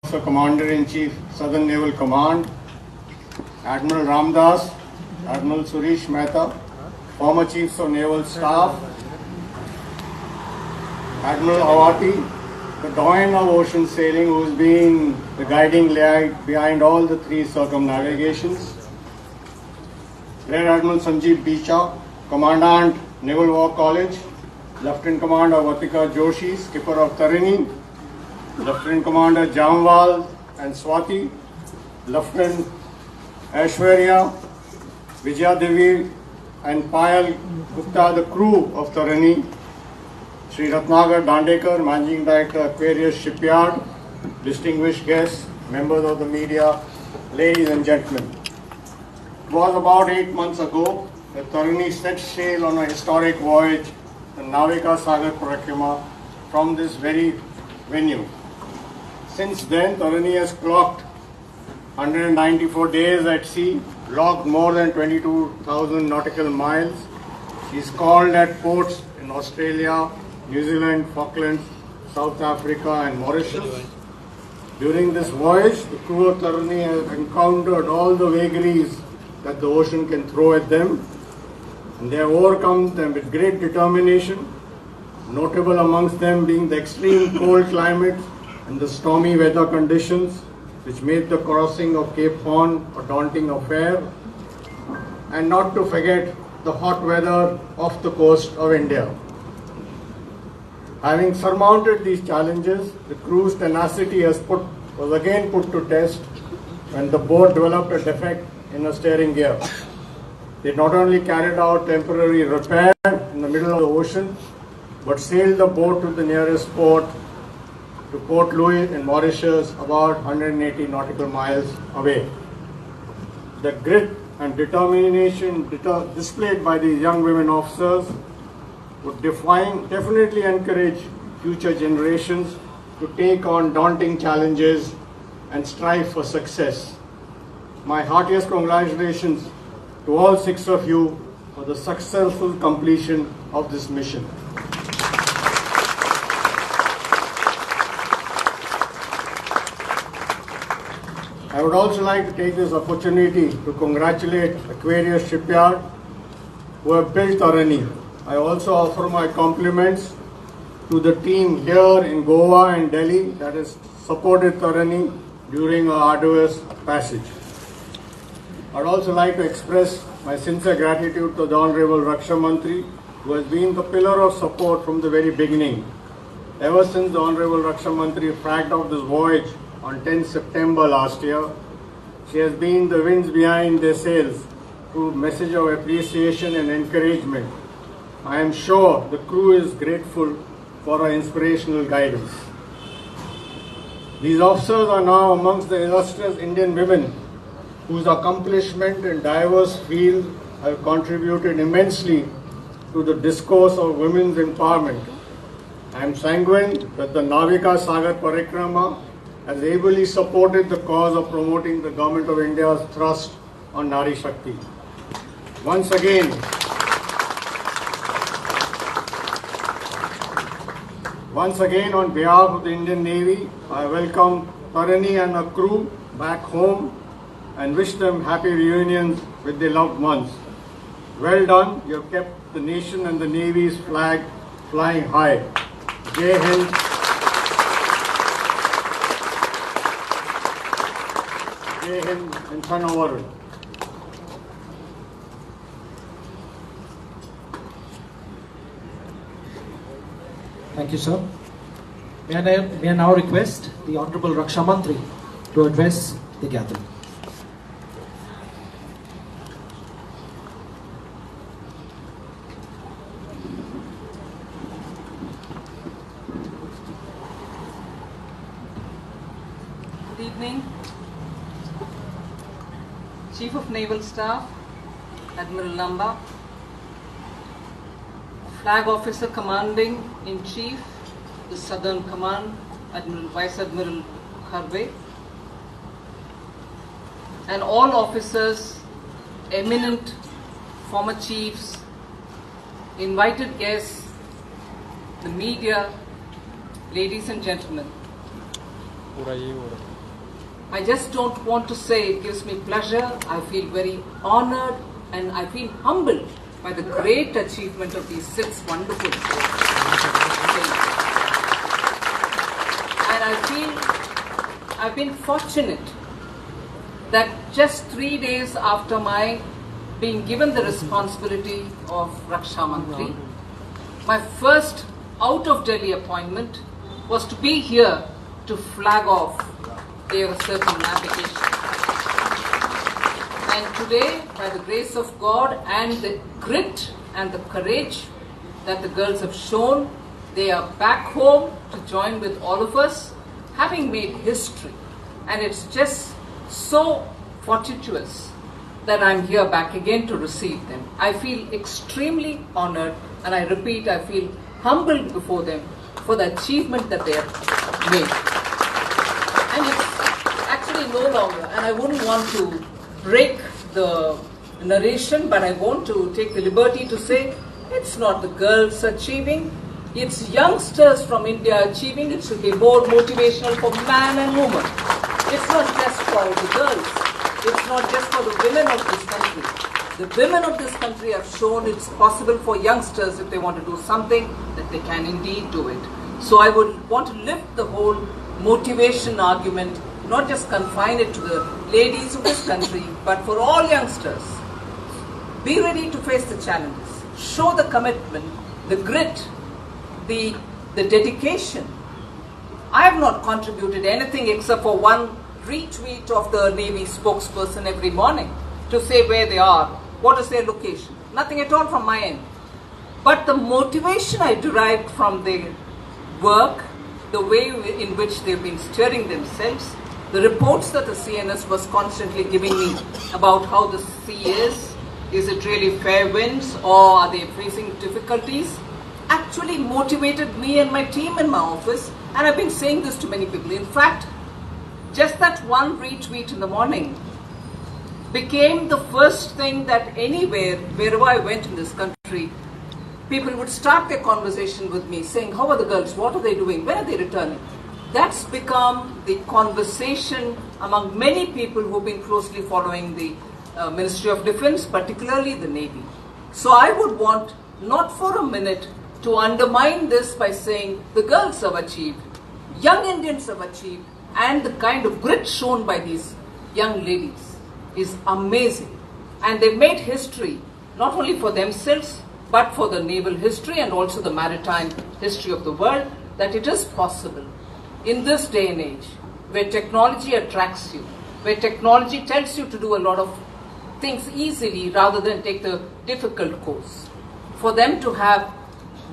So Commander-in-Chief, Southern Naval Command, Admiral Ramdas, Admiral Suresh Mehta, former Chiefs of Naval Staff, Admiral Awati, the doyen of ocean sailing, who has been the guiding light behind all the three circumnavigations, Rear Admiral Sanjeev Bicha, Commandant, Naval War College, Lieutenant Commander Vatika Joshi, Skipper of Tarini, Lieutenant Commander Jamwal and Swati, Lieutenant Aishwarya, Vijaya Devi and Payal Gupta, the crew of Tarini, Sri Ratnagar Dandekar, Managing Director, Aquarius Shipyard, distinguished guests, members of the media, ladies and gentlemen. It was about 8 months ago that Tarini set sail on a historic voyage, the Navika Sagar Parikrama, from this very venue. Since then, Tarini has clocked 194 days at sea, logged more than 22,000 nautical miles. She's called at ports in Australia, New Zealand, Falklands, South Africa and Mauritius. During this voyage, the crew of Tarini has encountered all the vagaries that the ocean can throw at them, and they have overcome them with great determination, notable amongst them being the extreme cold climate and the stormy weather conditions which made the crossing of Cape Horn a daunting affair, and not to forget the hot weather off the coast of India. Having surmounted these challenges, the crew's tenacity was again put to test when the boat developed a defect in a steering gear. They not only carried out temporary repair in the middle of the ocean, but sailed the boat to the nearest port, to Port Louis in Mauritius, about 180 nautical miles away. The grit and determination displayed by these young women officers would definitely encourage future generations to take on daunting challenges and strive for success. My heartiest congratulations to all 6 of you for the successful completion of this mission. I would also like to take this opportunity to congratulate Aquarius Shipyard, who have built Tarini. I also offer my compliments to the team here in Goa and Delhi that has supported Tarini during our arduous passage. I would also like to express my sincere gratitude to the Hon'ble Raksha Mantri, who has been the pillar of support from the very beginning. Ever since the Hon'ble Raksha Mantri flagged off this voyage on 10 September last year, she has been the winds behind their sails through message of appreciation and encouragement. I am sure the crew is grateful for her inspirational guidance. These officers are now amongst the illustrious Indian women whose accomplishment in diverse fields have contributed immensely to the discourse of women's empowerment. I am sanguine that the Navika Sagar Parikrama has ably supported the cause of promoting the Government of India's thrust on Nari Shakti. Once again, on behalf of the Indian Navy, I welcome Tarini and her crew back home and wish them happy reunions with their loved ones. Well done, you have kept the nation and the Navy's flag flying high. Jai Hind. Jai Hind and Thanavaru. Thank you, sir. May I now request the Hon'ble Raksha Mantri to address the gathering. Good evening. Chief of Naval Staff, Admiral Lamba, Flag Officer Commanding in Chief, the Southern Command, Vice Admiral Kharbe, and all officers, eminent former chiefs, invited guests, the media, ladies and gentlemen. I just don't want to say it gives me pleasure. I feel very honored and I feel humbled by the great achievement of these 6 wonderful sailors. And I feel I've been fortunate that just 3 days after my being given the responsibility of Raksha Mantri, my first out of Delhi appointment was to be here to flag off their circumnavigation. And today, by the grace of God and the grit and the courage that the girls have shown, they are back home to join with all of us, having made history. And it's just so fortuitous that I'm here back again to receive them. I feel extremely honored, and I repeat, I feel humbled before them for the achievement that they have made. And it's actually no longer, and I wouldn't want to break the narration, but I want to take the liberty to say it's not the girls achieving, it's youngsters from India achieving. It should be more motivational for man and woman. It's not just for the girls, it's not just for the women of this country. The women of this country have shown it's possible for youngsters, if they want to do something, that they can indeed do it. So I would want to lift the whole motivation argument, not just confine it to the ladies of this country, but for all youngsters. Be ready to face the challenges. Show the commitment, the grit, the dedication. I have not contributed anything except for one retweet of the Navy spokesperson every morning to say where they are, what is their location. Nothing at all from my end. But the motivation I derived from their work, the way in which they've been steering themselves, the reports that the CNS was constantly giving me about how the sea is it really fair winds or are they facing difficulties, actually motivated me and my team in my office, and I've been saying this to many people. In fact, just that one retweet in the morning became the first thing that anywhere, wherever I went in this country, people would start their conversation with me saying, how are the girls, what are they doing, when are they returning? That's become the conversation among many people who've been closely following the Ministry of Defence, particularly the Navy. So I would want, not for a minute, to undermine this by saying the girls have achieved, young Indians have achieved, and the kind of grit shown by these young ladies is amazing. And they've made history, not only for themselves, but for the naval history and also the maritime history of the world, that it is possible in this day and age, where technology attracts you, where technology tells you to do a lot of things easily rather than take the difficult course, for them to have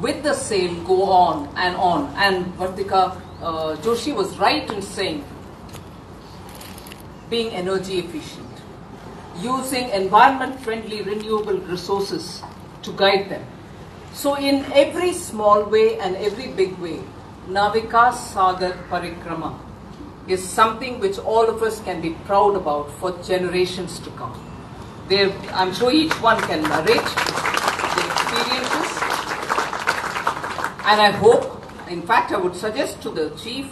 with the sail go on. And Vartika Joshi was right in saying being energy efficient, using environment-friendly renewable resources to guide them. So in every small way and every big way, Navika Sagar Parikrama is something which all of us can be proud about for generations to come. I'm sure each one can narrate their experiences, and I hope, in fact I would suggest to the Chief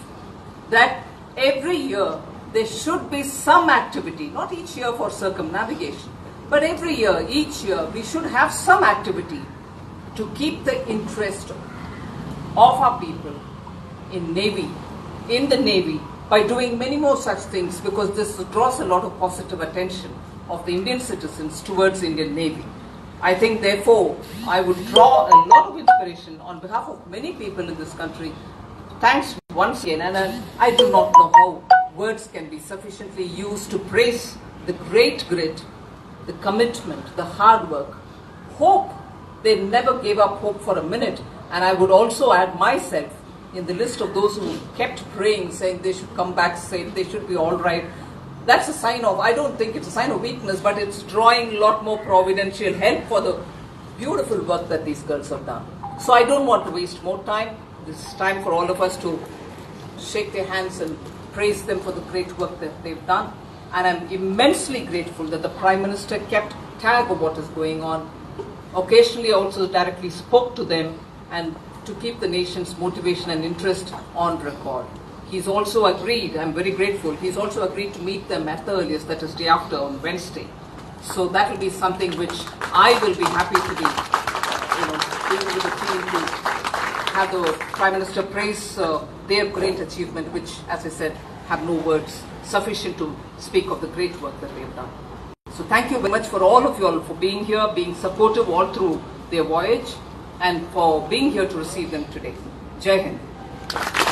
that every year there should be some activity, not each year for circumnavigation, but every year, each year, we should have some activity to keep the interest of our people in the Navy, by doing many more such things, because this draws a lot of positive attention of the Indian citizens towards Indian Navy. I think, therefore, I would draw a lot of inspiration on behalf of many people in this country. Thanks once again, and I do not know how words can be sufficiently used to praise the great grit, the commitment, the hard work, hope. They never gave up hope for a minute, and I would also add myself in the list of those who kept praying, saying they should come back safe, they should be all right. That's a sign of, I don't think it's a sign of weakness, but it's drawing a lot more providential help for the beautiful work that these girls have done. So I don't want to waste more time. This is time for all of us to shake their hands and praise them for the great work that they've done. And I'm immensely grateful that the Prime Minister kept tag of what is going on. Occasionally also directly spoke to them, and to keep the nation's motivation and interest on record. He's also agreed, I'm very grateful, he's also agreed to meet them at the earliest, that is day after on Wednesday. So that will be something which I will be happy to be, being with the team to have the Prime Minister praise their great achievement, which, as I said, have no words sufficient to speak of the great work that we have done. So thank you very much for all of you all for being here, being supportive all through their voyage, and for being here to receive them today. Jai Hind.